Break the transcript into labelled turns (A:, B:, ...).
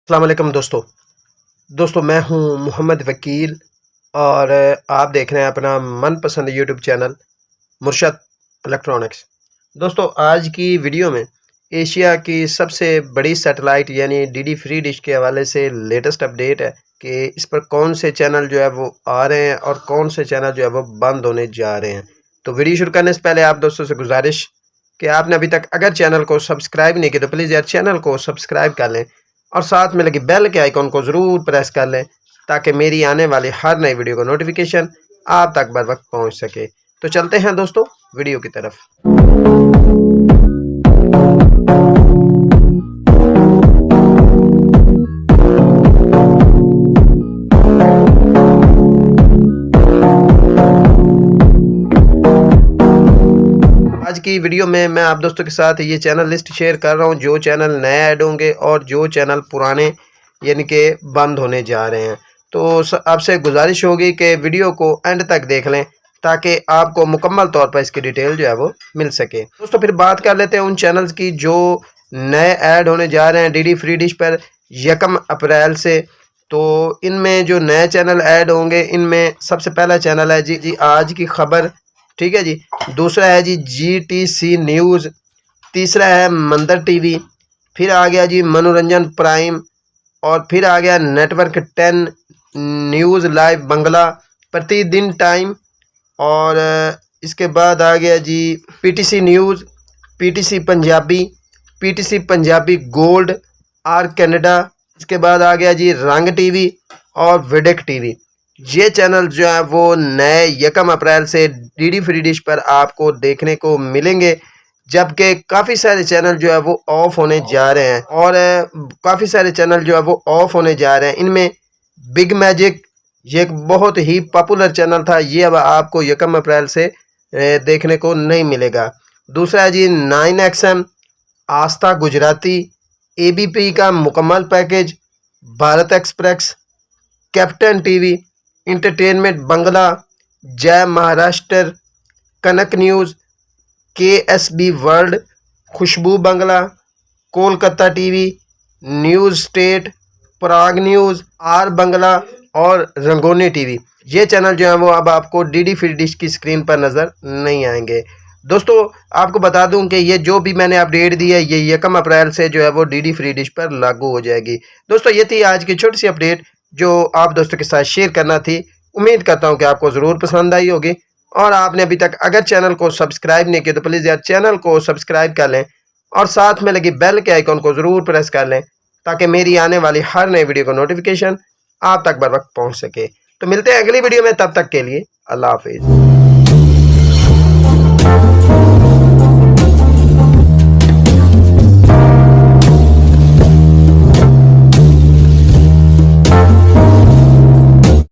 A: अस्सलाम वालेकुम दोस्तों मैं हूं मोहम्मद वकील और आप देख रहे हैं अपना मनपसंद यूट्यूब चैनल मुर्शद इलेक्ट्रॉनिक्स। दोस्तों आज की वीडियो में एशिया की सबसे बड़ी सैटेलाइट यानी डीडी फ्री डिश के हवाले से लेटेस्ट अपडेट है कि इस पर कौन से चैनल जो है वो आ रहे हैं और कौन से चैनल जो है वो बंद होने जा रहे हैं। तो वीडियो शुरू करने से पहले आप दोस्तों से गुजारिश कि आपने अभी तक अगर चैनल को सब्सक्राइब नहीं किया तो प्लीज़ यार चैनल को सब्सक्राइब कर लें और साथ में लगी बेल के आइकॉन को ज़रूर प्रेस कर लें ताकि मेरी आने वाली हर नई वीडियो का नोटिफिकेशन आप तक बर वक्त पहुँच सके। तो चलते हैं दोस्तों वीडियो की तरफ। आज की वीडियो में मैं आप दोस्तों के साथ ये चैनल लिस्ट शेयर कर रहा हूँ जो चैनल नए ऐड होंगे और जो चैनल पुराने यानी कि बंद होने जा रहे हैं। तो आपसे गुजारिश होगी कि वीडियो को एंड तक देख लें ताकि आपको मुकम्मल तौर पर इसकी डिटेल जो है वो मिल सके। दोस्तों फिर बात कर लेते हैं उन चैनल्स की जो नए ऐड होने जा रहे हैं डीडी फ्री डिश पर 1 अप्रैल से। तो इनमें जो नए चैनल ऐड होंगे इनमें सबसे पहला चैनल है जी आज की खबर, ठीक है जी। दूसरा है जी GTC न्यूज़। तीसरा है मंदिर टीवी। फिर आ गया जी मनोरंजन प्राइम और फिर आ गया नेटवर्क 10 न्यूज़ लाइव बंगला प्रतिदिन टाइम और इसके बाद आ गया जी PTC news, PTC Punjabi gold, आर कनाडा। इसके बाद आ गया जी रंग टीवी और विडेक टीवी। ये चैनल जो है वो नए 1 अप्रैल से डीडी फ्री डिश पर आपको देखने को मिलेंगे, जबकि काफ़ी सारे चैनल जो है वो ऑफ होने जा रहे हैं और काफ़ी सारे चैनल जो है वो ऑफ होने जा रहे हैं। इनमें बिग मैजिक ये एक बहुत ही पॉपुलर चैनल था, ये अब आपको 1 अप्रैल से देखने को नहीं मिलेगा। दूसरा है जी 9XM, आस्था गुजराती, ABP का मुकम्मल package, Bharat express, captain TV, entertainment Bangla, Jai Maharashtra, Kanak news, KSB world, Khushboo Bangla, Kolkata TV, news state, Parag news, R Bangla और रंगोनी टीवी। ये चैनल जो है वो अब आपको डीडी फ्री डिश की स्क्रीन पर नज़र नहीं आएंगे। दोस्तों आपको बता दूं कि ये जो भी मैंने अपडेट दी है ये 1 अप्रैल से जो है वो डीडी फ्री डिश पर लागू हो जाएगी। दोस्तों ये थी आज की छोटी सी अपडेट जो आप दोस्तों के साथ शेयर करना थी। उम्मीद करता हूं कि आपको ज़रूर पसंद आई होगी और आपने अभी तक अगर चैनल को सब्सक्राइब नहीं किया तो प्लीज़ यार चैनल को सब्सक्राइब कर लें और साथ में लगी बेल के आइकॉन को ज़रूर प्रेस कर लें ताकि मेरी आने वाली हर नई वीडियो का नोटिफिकेशन आप तक बर वक्त पहुँच सके। तो मिलते हैं अगली वीडियो में, तब तक के लिए अल्लाह हाफिज़।